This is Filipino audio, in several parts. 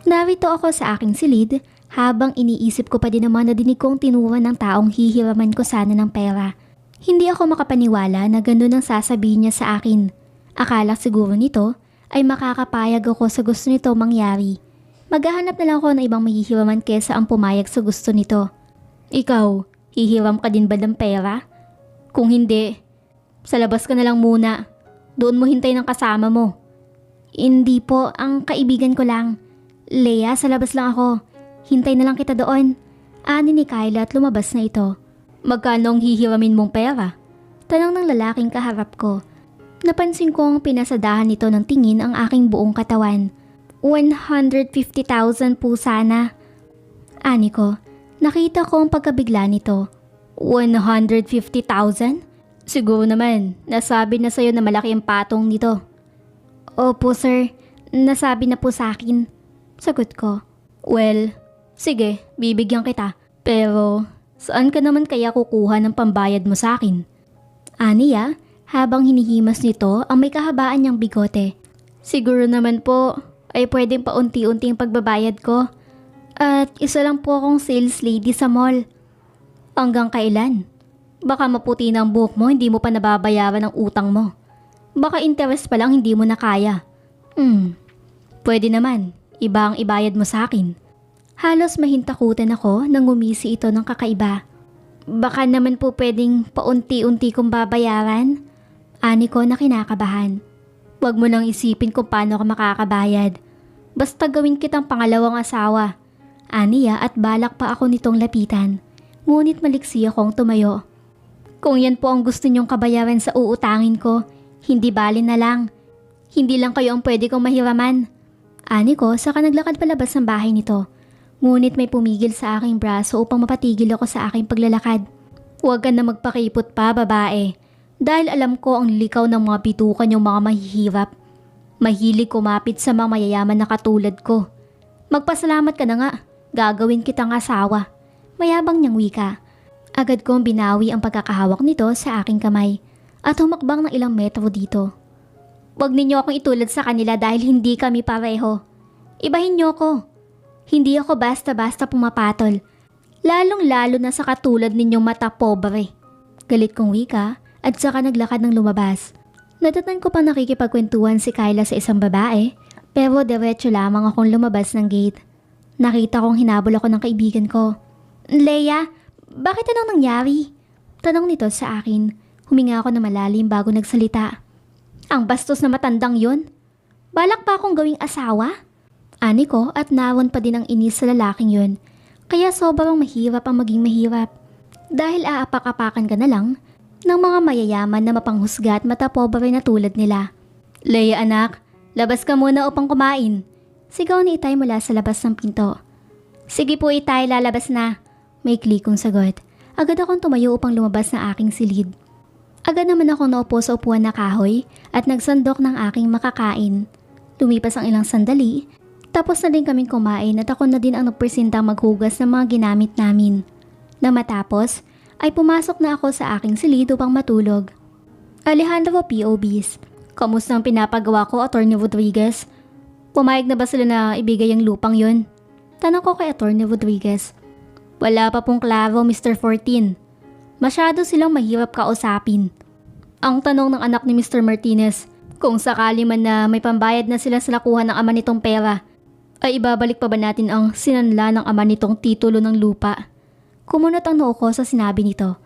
Narito ako sa aking silid habang iniisip ko pa din naman na dinig kong tinuruan ng taong hihiraman ko sana ng pera. Hindi ako makapaniwala na ganun ang sasabihin niya sa akin. Akala siguro nito ay makakapayag ako sa gusto nito mangyari. Maghahanap na lang ako ng ibang mahihiraman kesa ang pumayag sa gusto nito. Ikaw, hihiram ka din ba ng pera? Kung hindi, sa labas ka na lang muna. Doon mo hintay ng kasama mo. Hindi po, ang kaibigan ko lang. Leia, sa labas lang ako. Hintay na lang kita doon. Ani ni Kyla at lumabas na ito. Magkano ang hihiramin mong pera? Tanong ng lalaking kaharap ko. Napansin kong pinasadahan nito ng tingin ang aking buong katawan. 150,000 po sana. Ani ko, nakita ko ang pagkabigla nito. 150,000? Siguro naman, nasabi na sa'yo na malaki ang patong nito. Opo sir, nasabi na po sa akin. Sagot ko. Well, sige, bibigyan kita. Pero, saan ka naman kaya kukuha ng pambayad mo sa akin? Aniya, habang hinihimas nito ang may kahabaan niyang bigote. Siguro naman po, ay pwedeng paunti-unting pagbabayad ko. At isa lang po akong sales lady sa mall. Hanggang kailan? Baka maputi na ang buhok mo, hindi mo pa nababayaran ang utang mo. Baka interest pa lang hindi mo na kaya. Pwede naman. Iba ang ibayad mo sa akin. Halos mahintakutan ako nang ngumisi ito ng kakaiba. Baka naman po pwedeng paunti-unti kong babayaran? Ani ko na kinakabahan. Huwag mo nang isipin kung paano ka makakabayad. Basta gawin kitang pangalawang asawa. Aniya at balak pa ako nitong lapitan. Ngunit maliksi akong tumayo. Kung yan po ang gusto niyong kabayaran sa uutangin ko, hindi bali na lang. Hindi lang kayo ang pwede kong mahiraman. Ani ko saka naglakad palabas ng bahay nito. Ngunit may pumigil sa aking braso upang mapatigil ako sa aking paglalakad. Huwag ka na magpakipot pa, babae. Dahil alam ko ang likaw ng mga bitukan yung mga mahihirap. Mahilig kumapit sa mga mayayaman na katulad ko. Magpasalamat ka na nga. Gagawin kitang asawa. Mayabang niyang wika. Agad kong binawi ang pagkakahawak nito sa aking kamay at humakbang ng ilang metro dito. Huwag ninyo akong itulad sa kanila dahil hindi kami pareho. Ibahin niyo ako. Hindi ako basta-basta pumapatol. Lalong-lalo na sa katulad ninyong mata pobre. Galit kong wika at saka naglakad ng lumabas. Natatan ko pa nakikipagkwentuhan si Kyla sa isang babae pero diretso lamang akong lumabas ng gate. Nakita kong hinabol ako ng kaibigan ko. Leia, bakit anong nangyari? Tanong nito sa akin. Huminga ako na malalim bago nagsalita. Ang bastos na matandang yun. Balak pa akong gawing asawa? Ani ko at nawan pa din ang inis sa lalaking yun. Kaya sobrang mahirap ang maging mahirap. Dahil aapak-apakan ka na lang ng mga mayayaman na mapanghusga at matapobre na tulad nila. Leia anak, labas ka muna upang kumain. Sigaw ni Itay mula sa labas ng pinto. Sige po Itay, lalabas na. May klikong sagot. Agad akong tumayo upang lumabas na aking silid. Agad naman ako naupo sa upuan na kahoy at nagsandok ng aking makakain. Lumipas ang ilang sandali, tapos na din kaming kumain at ako na din ang nagpresentang maghugas ng mga ginamit namin. Nang matapos, ay pumasok na ako sa aking silid upang matulog. Alejandro POBs, kamusta ang pinapagawa ko, Atty. Rodriguez? Pumayag na ba sila na ibigay ang lupang yun? Tanong ko kay Atty. Rodriguez. Wala pa pong klaro, Mr. 14. Masyado silang mahirap kausapin. Ang tanong ng anak ni Mr. Martinez, kung sakali man na may pambayad na sila sa nakuha ng ama nitong pera, ay ibabalik pa ba natin ang sinanla ng ama nitong titulo ng lupa? Kumunot ang noo ko sa sinabi nito.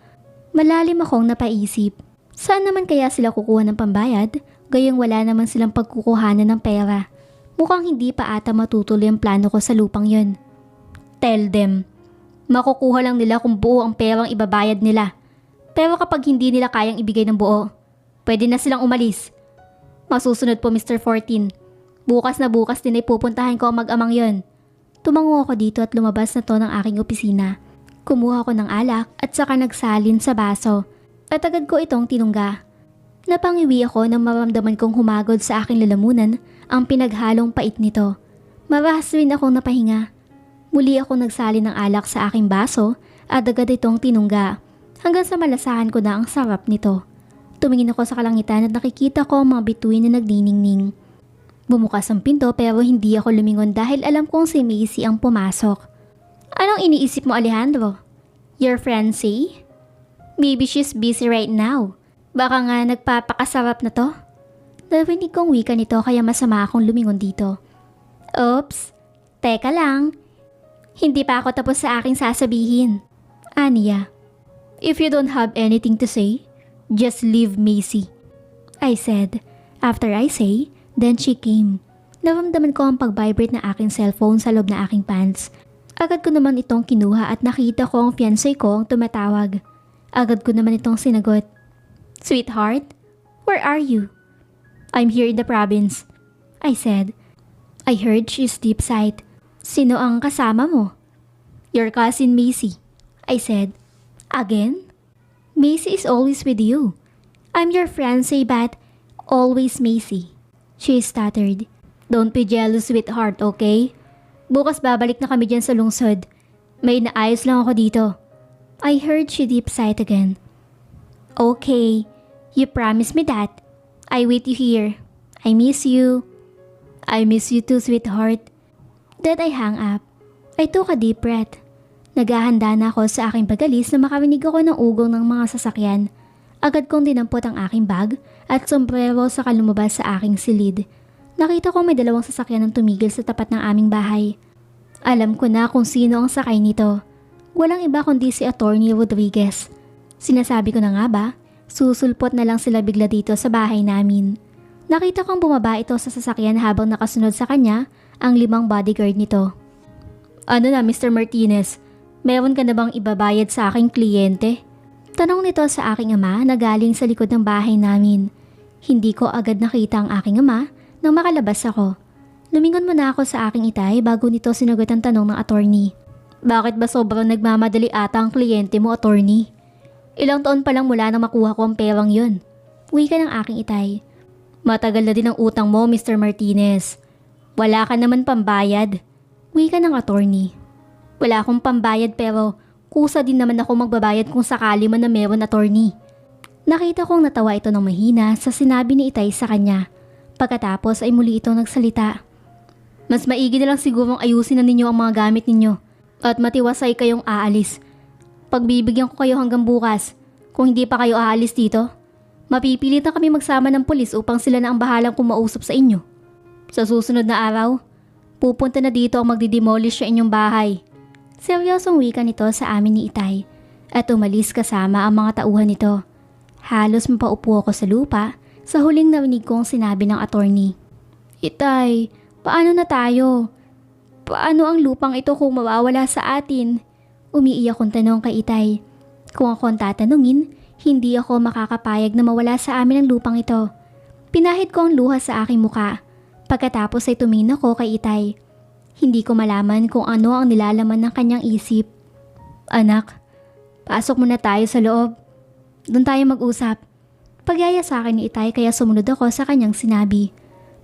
Malalim akong napaisip. Saan naman kaya sila kukuha ng pambayad, gayong wala naman silang pagkukuhanan ng pera? Mukhang hindi pa ata matutuloy ang plano ko sa lupang yun. Tell them. Makukuha lang nila kung buo ang perang ibabayad nila. Pero kapag hindi nila kayang ibigay ng buo, pwede na silang umalis. Masusunod po Mr. 14. Bukas na bukas din ay pupuntahan ko ang mag-amang yon. Tumango ako dito at lumabas na to ng aking opisina. Kumuha ko ng alak at saka nagsalin sa baso. At agad ko itong tinungga. Napangiwi ako nang maramdaman kong humagod sa aking lalamunan ang pinaghalong pait nito. Marahas rin akong napahinga. Muli ako nagsali ng alak sa aking baso at agad itong tinungga hanggang sa malasahan ko na ang sarap nito. Tumingin ako sa kalangitan at nakikita ko ang mga bituin na nagniningning. Bumukas ang pinto pero hindi ako lumingon dahil alam kong si Macy ang pumasok. Anong iniisip mo, Alejandro? Your friend say? Maybe she's busy right now. Baka nga nagpapakasarap na to. Narinig kong wika nito kaya masama akong lumingon dito. Oops, teka lang. Hindi pa ako tapos sa aking sasabihin. Aniya, if you don't have anything to say, just leave Macy. I said. After I say, then she came. Naramdaman ko ang pag-vibrate na aking cellphone sa loob na aking pants. Agad ko naman itong kinuha at nakita ko ang fiancé ko ang tumatawag. Agad ko naman itong sinagot. Sweetheart, where are you? I'm here in the province. I said. I heard she's deep sight. Sino ang kasama mo? Your cousin Macy. I said. Again? Macy is always with you. I'm your fiancé but always Macy. She stuttered. Don't be jealous, sweetheart, okay? Bukas babalik na kami dyan sa lungsod. May naayos lang ako dito. I heard she deep sighed again. Okay, you promised me that. I wait you here. I miss you. I miss you too, sweetheart. Then I hung up. I took a deep breath. Naghahanda na ako sa aking pagalis na makarinig ako ng ugong ng mga sasakyan. Agad kong dinampot ang aking bag at sombrero sa lumabas sa aking silid. Nakita ko may dalawang sasakyan ang tumigil sa tapat ng aming bahay. Alam ko na kung sino ang sakay nito. Walang iba kundi si Attorney Rodriguez. Sinasabi ko na nga ba, susulpot na lang sila bigla dito sa bahay namin. Nakita kong bumaba ito sa sasakyan habang nakasunod sa kanya ang 5 bodyguard nito. Ano na Mr. Martinez, meron ka na bang ibabayad sa aking kliyente? Tanong nito sa aking ama na galing sa likod ng bahay namin. Hindi ko agad nakita ang aking ama nang makalabas ako. Lumingon muna ako sa aking itay bago nito sinagot ang tanong ng attorney. Bakit ba sobrang nagmamadali ata ang kliyente mo, attorney? Ilang taon pa lang mula nang makuha ko ang perang yun. Wika ng aking itay. Matagal na din ang utang mo, Mr. Martinez. Wala ka naman pambayad. Wika ng attorney. Wala akong pambayad pero kusa din naman ako magbabayad kung sakali man na meron, attorney. Nakita kong natawa ito ng mahina sa sinabi ni itay sa kanya. Pagkatapos ay muli itong nagsalita. Mas maigi na lang sigurong ayusin na ninyo ang mga gamit ninyo at matiwasay kayong aalis. Pagbibigyan ko kayo hanggang bukas. Kung hindi pa kayo aalis dito, mapipilit na kami magsama ng pulis upang sila na ang bahalang kumausap sa inyo. Sa susunod na araw, pupunta na dito ang magdidemolish sa inyong bahay. Seryosong wika nito sa amin ni itay at umalis kasama ang mga tauhan nito. Halos mapaupo ako sa lupa sa huling narinig kong sinabi ng attorney. Itay, paano na tayo? Paano ang lupang ito kung mawawala sa atin? Umiiyak kong tanong kay itay. Kung ako ang tatanungin, hindi ako makakapayag na mawala sa amin ang lupang ito. Pinahid ko ang luha sa aking muka. Pagkatapos ay tumingin ako kay itay. Hindi ko malaman kung ano ang nilalaman ng kanyang isip. Anak, pasok muna tayo sa loob. Doon tayo mag-usap. Pagyaya sa akin ni itay kaya sumunod ako sa kanyang sinabi.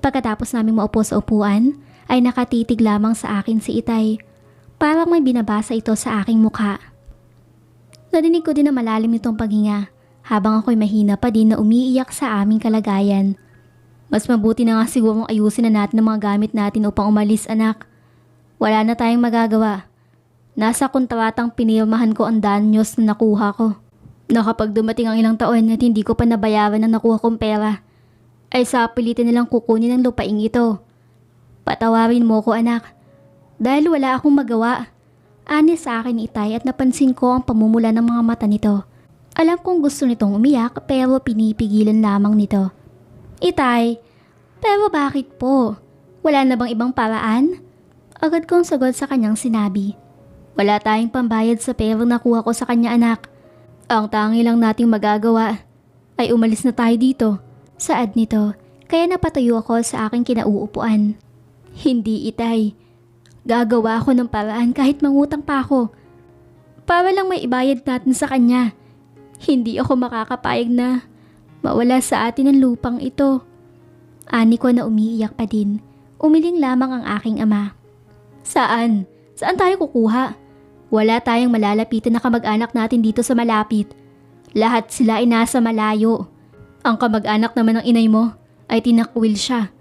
Pagkatapos naming maupo sa upuan, ay nakatitig lamang sa akin si itay. Parang may binabasa ito sa aking mukha. Nadinig ko din na malalim nitong paghinga habang ako'y mahina pa din na umiiyak sa aming kalagayan. Mas mabuti na nga sigurong ayusin na natin ang mga gamit natin upang umalis, anak. Wala na tayong magagawa. Nasa kontratang pinirmahan ko ang danyos na nakuha ko. Na kapag dumating ang ilang taon at hindi ko pa nabayaran ang nakuha kong pera, ay sa pilitin nilang kukunin ang lupaing ito. Patawarin mo ko, anak. Dahil wala akong magawa. Ani sa akin ni itay at napansin ko ang pamumula ng mga mata nito. Alam kong gusto nitong umiyak pero pinipigilan lamang nito. Itay, pero bakit po? Wala na bang ibang paraan? Agad kong sagot sa kanyang sinabi. Wala tayong pambayad sa perang nakuha ko sa kanya, anak. Ang tangi lang nating magagawa ay umalis na tayo dito. Saad nito, kaya napatayo ako sa aking kinauupuan. Hindi, itay. Gagawa ako ng paraan kahit mangutang pa ako. Para lang may ibayad natin sa kanya. Hindi ako makakapayag na mawala sa atin ang lupang ito. Ani ko na umiiyak pa din. Umiling lamang ang aking ama. Saan? Saan tayo kukuha? Wala tayong malalapitan na kamag-anak natin dito sa malapit. Lahat sila ay nasa malayo. Ang kamag-anak naman ng inay mo ay tinakwil siya.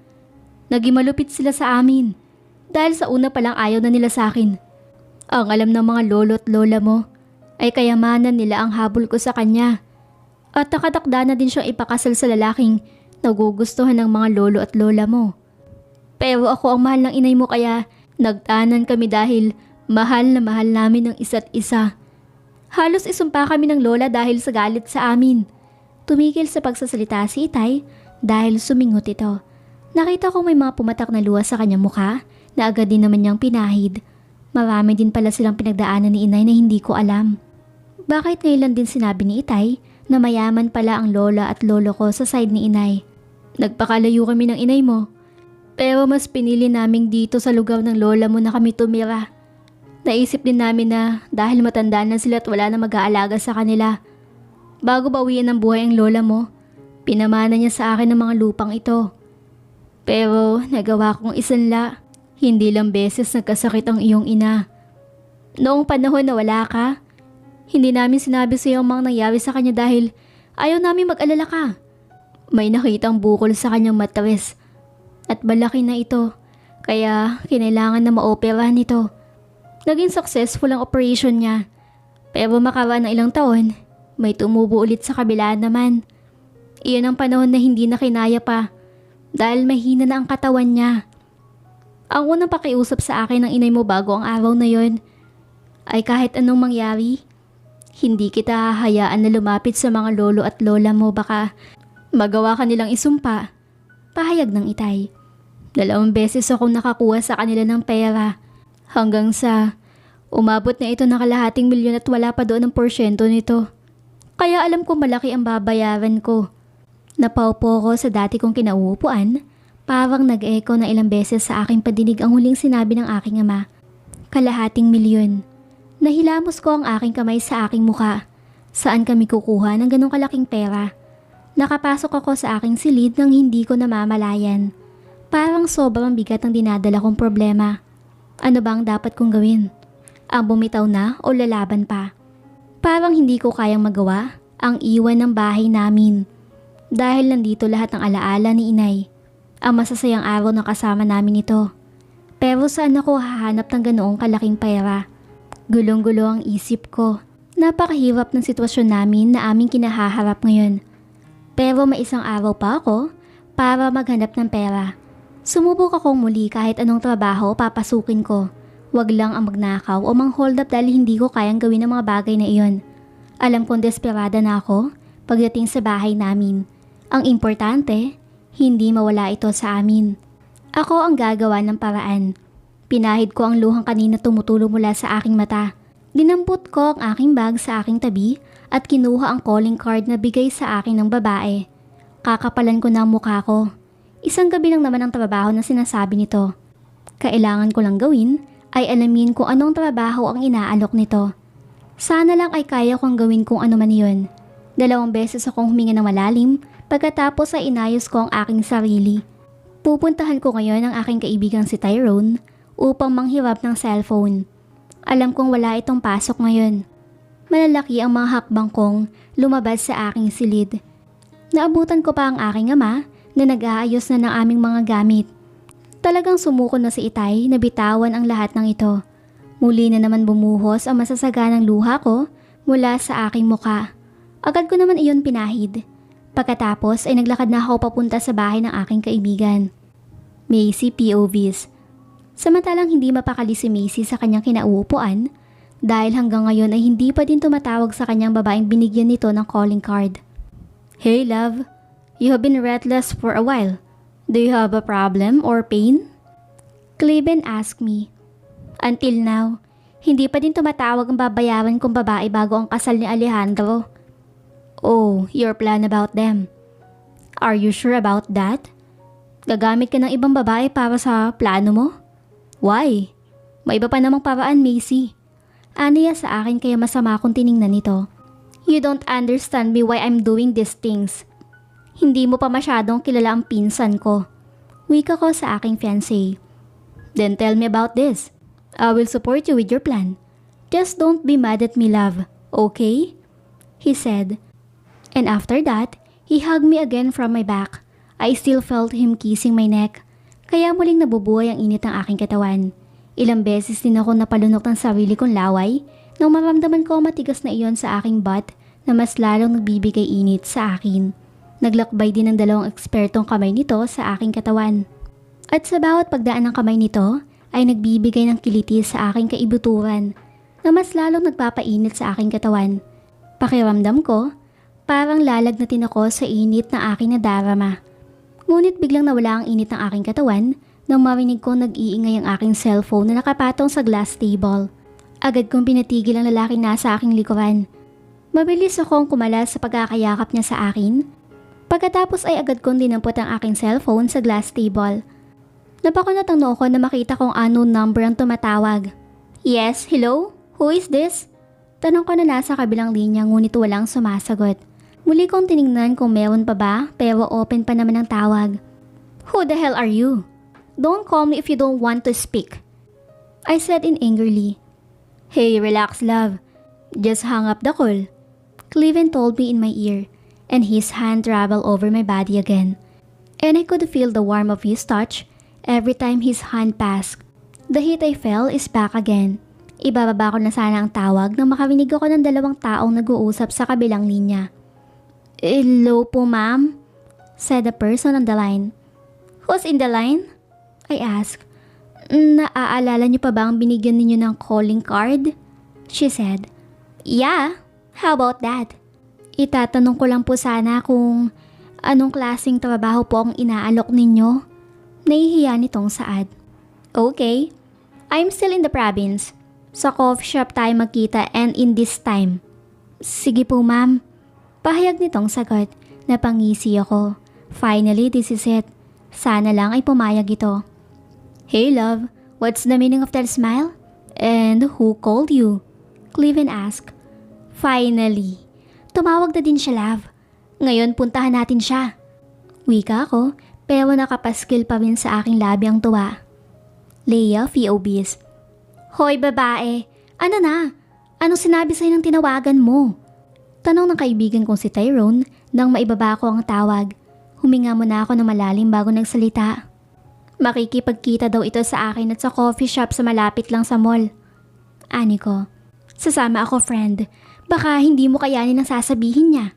Naging malupit sila sa amin. Dahil sa una pa lang ayaw na nila sa akin. Ang alam ng mga lolo at lola mo ay kayamanan nila ang habol ko sa kanya. At nakatakda na din siyang ipakasal sa lalaking nagugustuhan ng mga lolo at lola mo. Pero ako ang mahal ng inay mo kaya nagtanan kami dahil mahal na mahal namin ang isa't isa. Halos isumpa kami ng lola dahil sa galit sa amin. Tumigil sa pagsasalita si Itay dahil sumingot ito. Nakita ko may mga pumatak na luha sa kanyang mukha na agad din naman niyang pinahid. Marami din pala silang pinagdaanan ni inay na hindi ko alam. Bakit ngayon din sinabi ni Itay na mayaman pala ang lola at lolo ko sa side ni inay? Nagpakalayo kami ng inay mo. Pero mas pinili naming dito sa lugar ng lola mo na kami tumira. Naisip din namin na dahil matanda na sila at wala na mag-aalaga sa kanila. Bago bawian ng buhay ang lola mo, pinamana niya sa akin ang mga lupang ito. Pero nagawa kong isanla. Hindi lang beses nagkasakit ang iyong ina. Noong panahon na wala ka, hindi namin sinabi sa iyo ang mga nangyari sa kanya dahil ayaw namin mag-alala ka. May nakitang bukol sa kanyang matres at malaki na ito, kaya kinailangan na maoperahan ito. Naging successful ang operation niya, pero makaraan ng ilang taon, may tumubo ulit sa kabilaan naman. Iyon ang panahon na hindi na kinaya pa dahil mahina na ang katawan niya. Ang unang pakiusap sa akin ng inay mo bago ang araw na yon ay kahit anong mangyari, hindi kita hahayaan na lumapit sa mga lolo at lola mo, baka magawa ka nilang isumpa. Pahayag ng Itay. 2 beses akong nakakuha sa kanila ng pera hanggang sa umabot na ito ng kalahating milyon at wala pa doon ang porsyento nito. Kaya alam ko malaki ang babayaran ko. Napaupo ko sa dati kong kinauupuan. Parang nag-echo na ilang beses sa aking padinig ang huling sinabi ng aking ama. 2 milyon. Nahilamos ko ang aking kamay sa aking muka. Saan kami kukuha ng ganong kalaking pera? Nakapasok ako sa aking silid nang hindi ko namamalayan. Parang sobrang bigat ang dinadala kong problema. Ano bang dapat kong gawin? Ang bumitaw na o lalaban pa? Parang hindi ko kayang magawa ang iwan ng bahay namin. Dahil nandito lahat ng alaala ni inay. Ang masasayang araw na kasama namin ito. Pero saan ako hahanap ng ganoong kalaking pera? Gulong-gulo ang isip ko. Napakahirap ng sitwasyon namin na aming kinahaharap ngayon. Pero may isang araw pa ako para maghanap ng pera. Sumubok akong muli kahit anong trabaho papasukin ko. Wag lang ang magnakaw o mang-hold up dahil hindi ko kayang gawin ang mga bagay na iyon. Alam kong desperada na ako pagdating sa bahay namin. Ang importante, hindi mawala ito sa amin. Ako ang gagawa ng paraan. Pinahid ko ang luhang kanina tumutulo mula sa aking mata. Dinampot ko ang aking bag sa aking tabi at kinuha ang calling card na bigay sa akin ng babae. Kakapalan ko na ang mukha ko. Isang gabi lang naman ang trabaho na sinasabi nito. Kailangan ko lang gawin ay alamin kung anong trabaho ang inaalok nito. Sana lang ay kaya kong gawin kung ano man iyon. 2 beses akong huminga ng malalim. Pagkatapos ay inayos ko ang aking sarili. Pupuntahan ko ngayon ang aking kaibigang si Tyrone upang manghirap ng cellphone. Alam kong wala itong pasok ngayon. Malalaki ang mga hakbang kong lumabas sa aking silid. Naabutan ko pa ang aking ama na nag-aayos na ng aming mga gamit. Talagang sumuko na si Itay na bitawan ang lahat ng ito. Muli na naman bumuhos ang masasaganang luha ko mula sa aking muka. Agad ko naman iyon pinahid. Pagkatapos ay naglakad na ako papunta sa bahay ng aking kaibigan. Macy POVs. Samantalang hindi mapakali si Macy sa kanyang kinauupuan dahil hanggang ngayon ay hindi pa din tumatawag sa kanyang babaeng binigyan nito ng calling card. Hey love, you have been restless for a while. Do you have a problem or pain? Cleben asked me. Until now, hindi pa din tumatawag ang babayaran kong babae bago ang kasal ni Alejandro. Oh, your plan about them. Are you sure about that? Gagamit ka ng ibang babae para sa plano mo? Why? May iba pa namang paraan, Macy. Aniya sa akin kaya masama akong tiningnan nito. You don't understand me why I'm doing these things. Hindi mo pa masyadong kilala ang pinsan ko. Wika ko sa aking fiancé. Then tell me about this. I will support you with your plan. Just don't be mad at me, love. Okay? He said. And after that, he hugged me again from my back. I still felt him kissing my neck. Kaya muling nabubuhay ang init ng aking katawan. Ilang beses din ako napalunok ng sarili kong laway nang maramdaman ko ang matigas na iyon sa aking butt na mas lalong nagbibigay init sa akin. Naglakbay din ng dalawang ekspertong kamay nito sa aking katawan. At sa bawat pagdaan ng kamay nito ay nagbibigay ng kiliti sa aking kaibuturan na mas lalong nagpapainit sa aking katawan. Pakiramdam ko, parang lalagnatin ako sa init na aking nadarama. Ngunit biglang nawala ang init ng aking katawan nang marinig ko nag-iingay ang aking cellphone na nakapatong sa glass table. Agad kong pinatigil ang lalaki nasa aking likuran. Mabilis akong kumalas sa pagkakayakap niya sa akin. Pagkatapos ay agad kong dinampot ang aking cellphone sa glass table. Napakunot ang noo ko na makita kong unknown number ang tumatawag. Yes, hello? Who is this? Tanong ko na nasa kabilang linya ngunit walang sumasagot. Muli kong tinignan kung meron pa ba pero open pa naman ang tawag. Who the hell are you? Don't call me if you don't want to speak. I said in angrily. Hey, relax love. Just hang up the call. Cleven told me in my ear and his hand traveled over my body again. And I could feel the warmth of his touch every time his hand passed. The heat I felt is back again. Ibababa ko na sana ang tawag nang makarinig ako ng dalawang taong nag-uusap sa kabilang linya. Hello po ma'am, said the person on the line. Who's in the line? I asked. Naaalala niyo pa ba ang binigyan ninyo ng calling card? She said. Yeah, how about that? Itatanong ko lang po sana kung anong klaseng trabaho po ang inaalok ninyo. Nahihiya nitong saad. Okay, I'm still in the province. Sa coffee shop tayo magkita and in this time. Sige po ma'am. Pahayag nitong sagot. Napangisi ako. Finally, this is it. Sana lang ay pumayag ito. Hey love, what's the meaning of that smile? And who called you? Cleven asked. Finally. Tumawag na din siya love. Ngayon puntahan natin siya. Wika ako pero nakapaskil pa rin sa aking labi ang tuwa. Leia VOBs. Hoy babae, ano na? Anong sinabi sa'yo ng tinawagan mo? Tanong ng kaibigan kong si Tyrone nang maibaba ko ang tawag. Huminga muna ako ng malalim bago nagsalita. Makikipagkita daw ito sa akin at sa coffee shop sa malapit lang sa mall. Ani ko, sasama ako friend. Baka hindi mo kayanin ang sasabihin niya.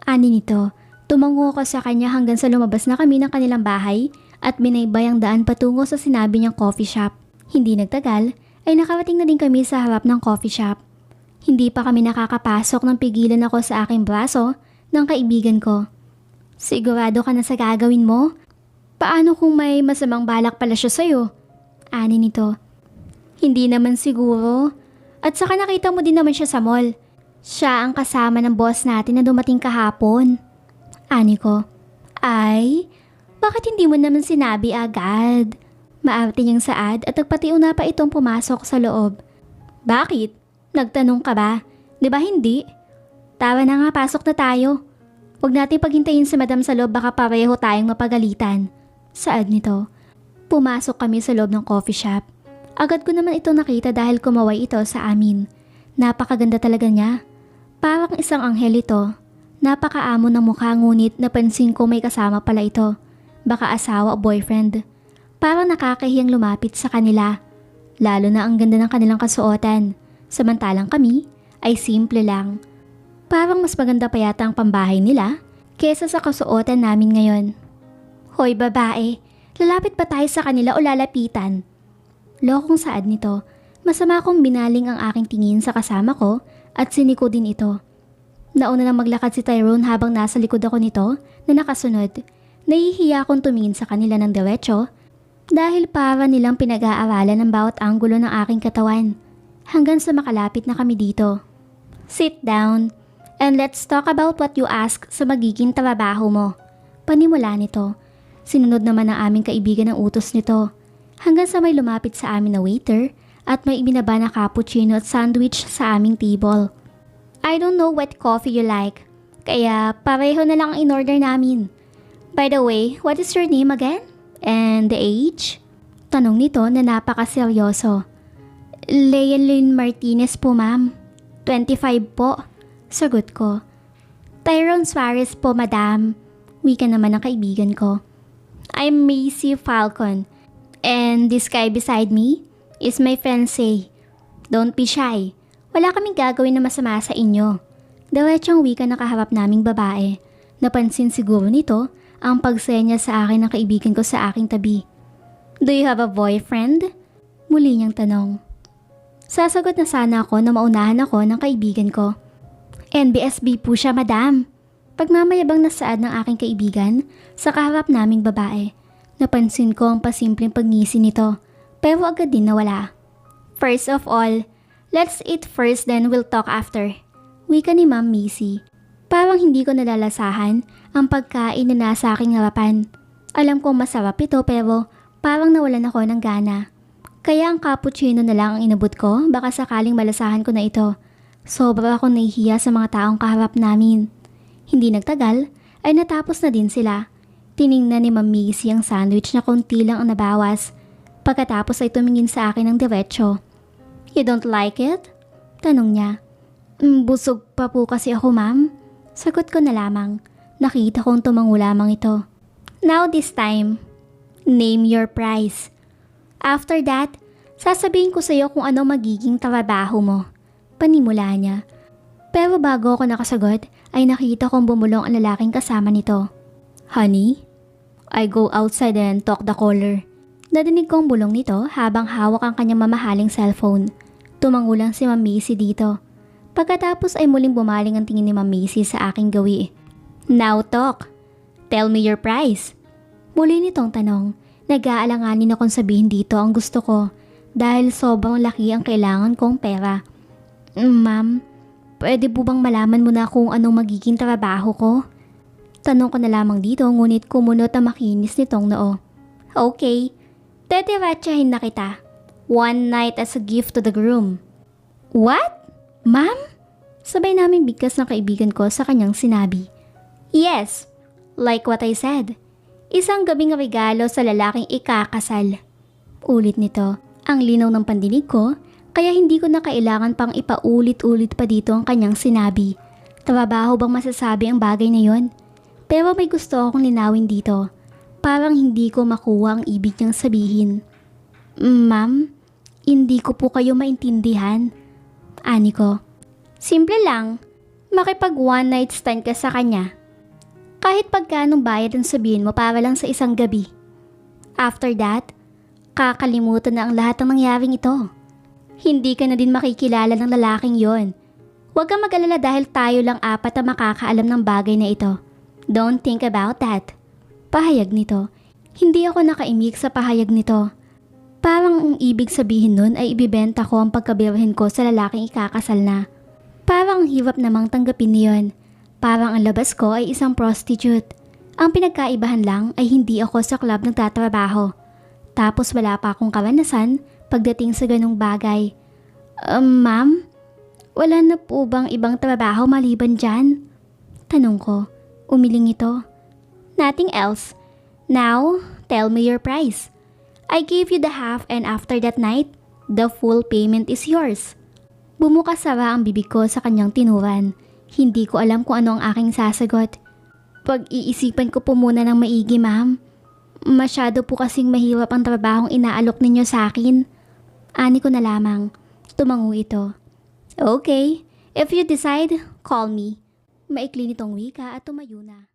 Ani nito, tumango ko sa kanya hanggang sa lumabas na kami ng kanilang bahay at binaybay ang daan patungo sa sinabi niyang coffee shop. Hindi nagtagal ay nakarating na din kami sa harap ng coffee shop. Hindi pa kami nakakapasok nang pigilan ako sa aking braso ng kaibigan ko. Sigurado ka na sa gagawin mo? Paano kung may masamang balak pala siya sa'yo? Ani nito. Hindi naman siguro. At saka nakita mo din naman siya sa mall. Siya ang kasama ng boss natin na dumating kahapon. Ani ko. Ay, bakit hindi mo naman sinabi agad? Maarte niyang saad at nagpatiuna pa itong pumasok sa loob. Bakit? Nagtanong ka ba? Di ba hindi? Tara na nga, pasok na tayo. Huwag natin paghintayin si madam sa loob, baka pareho tayong mapagalitan. Saad nito. Pumasok kami sa loob ng coffee shop. Agad ko naman ito nakita dahil kumaway ito sa amin. Napakaganda talaga niya. Parang isang anghel ito. Napakaamo ng mukha ngunit napansin ko may kasama pala ito. Baka asawa o boyfriend. Parang nakakahiyang lumapit sa kanila. Lalo na ang ganda ng kanilang kasuotan. Samantalang kami ay simple lang. Parang mas maganda pa yata ang pambahay nila kesa sa kasuotan namin ngayon. Hoy babae, lalapit ba tayo sa kanila o lalapitan? Lokong saad nito. Masama kong binaling ang aking tingin sa kasama ko at siniko din ito. Nauna nang maglakad si Tyrone habang nasa likod ako nito na nakasunod. Nahihiya akong tumingin sa kanila ng diretso dahil para nilang pinag-aaralan ang bawat anggulo ng aking katawan hanggang sa makalapit na kami dito. Sit down and let's talk about what you ask sa magiging trabaho mo. Panimula nito. Sinunod naman ng aming kaibigan ang utos nito hanggang sa may lumapit sa amin na waiter at may ibinaba na cappuccino at sandwich sa aming table. I don't know what coffee you like, kaya pareho na lang ang in-order namin. By the way, what is your name again? And the age? Tanong nito na napakaseryoso. Leilyn Martinez po ma'am. 25 po. Sagot ko. Tyrone Suarez po madam. Wika naman ang kaibigan ko. I'm Macy Falcon. And this guy beside me is my fiancé. Don't be shy. Wala kaming gagawin na masama sa inyo. Diretsong wika na kaharap naming babae. Napansin siguro nito ang pagsenya sa akin ng kaibigan ko sa aking tabi. Do you have a boyfriend? Muli niyang tanong. Sasagot na sana ako na maunahan ako ng kaibigan ko. NBSB po siya, madam. Pagmamayabang na saad ng aking kaibigan sa kaharap naming babae. Napansin ko ang pasimpleng pagngisi nito, pero agad din nawala. First of all, let's eat first then we'll talk after. Wika ni Ma'am Macy. Parang hindi ko nalalasahan ang pagkain na nasa aking harapan. Alam kong masarap ito pero parang nawalan ako ng gana. Kaya ang cappuccino na lang ang inabot ko, baka sakaling malasahan ko na ito. Sobra akong nahihiya sa mga taong kaharap namin. Hindi nagtagal ay natapos na din sila. Tiningnan ni Ma'am Macy ang sandwich na konti lang ang nabawas. Pagkatapos ay tumingin sa akin ng diretso. You don't like it? Tanong niya. Busog pa po kasi ako, ma'am. Sagot ko na lamang. Nakita kong tumango lamang ito. Now this time, name your price. After that, sasabihin ko sa iyo kung ano magiging trabaho mo. Panimula niya. Pero bago ako nakasagot, ay nakita kong bumulong ang lalaking kasama nito. Honey, I go outside and talk the caller. Nadinig kong bulong nito habang hawak ang kanyang mamahaling cellphone. Tumango lang si Ma'am Macy dito. Pagkatapos ay muling bumaling ang tingin ni Ma'am Macy sa aking gawi. Now talk. Tell me your price. Muli nitong tanong. Nag-aalanganin akong sabihin dito ang gusto ko dahil sobrang laki ang kailangan kong pera. Ma'am, pwede po bang malaman mo na kung anong magiging trabaho ko? Tanong ko na lamang dito ngunit kumunot ang makinis nitong noo. Okay, tetiratsahin na kita. One night as a gift to the groom. What? Ma'am? Sabay namin bigkas ng kaibigan ko sa kanyang sinabi. Yes, like what I said. Isang gabing regalo sa lalaking ikakasal. Ulit nito. Ang linaw ng pandinig ko, kaya hindi ko na kailangan pang ipaulit-ulit pa dito ang kanyang sinabi. Trabaho bang masasabi ang bagay na yon? Pero may gusto akong linawin dito. Parang hindi ko makuha ang ibig niyang sabihin. Ma'am, hindi ko po kayo maintindihan. Ani ko. Simple lang, makipag one night stand ka sa kanya. Kahit pagkanong bayad ang sabihin mo para lang sa isang gabi. After that, kakalimutan na ang lahat ng nangyaring ito. Hindi ka na din makikilala ng lalaking yon. Huwag kang mag-alala dahil tayo lang apat ang makakaalam ng bagay na ito. Don't think about that. Pahayag nito. Hindi ako nakaimik sa pahayag nito. Parang ang ibig sabihin nun ay ibibenta ko ang pagkabirhen ko sa lalaking ikakasal na. Parang ang hirap namang tanggapin niyon. Parang ang labas ko ay isang prostitute. Ang pinagkaibahan lang ay hindi ako sa club nagtatrabaho. Tapos wala pa akong karanasan pagdating sa ganung bagay. Ma'am, wala na po bang ibang trabaho maliban dyan? Tanong ko. Umiling ito. Nothing else. Now, tell me your price. I gave you the half and after that night, the full payment is yours. Bumukas sara ang bibig ko sa kanyang tinuran. Hindi ko alam kung ano ang aking sasagot. Pag-iisipan ko po muna ng maigi, ma'am. Masyado po kasing mahirap ang trabahong inaalok ninyo sa akin. Ani ko na lamang. Tumango ito. Okay, if you decide, call me. Maikli nitong wika at tumayo na.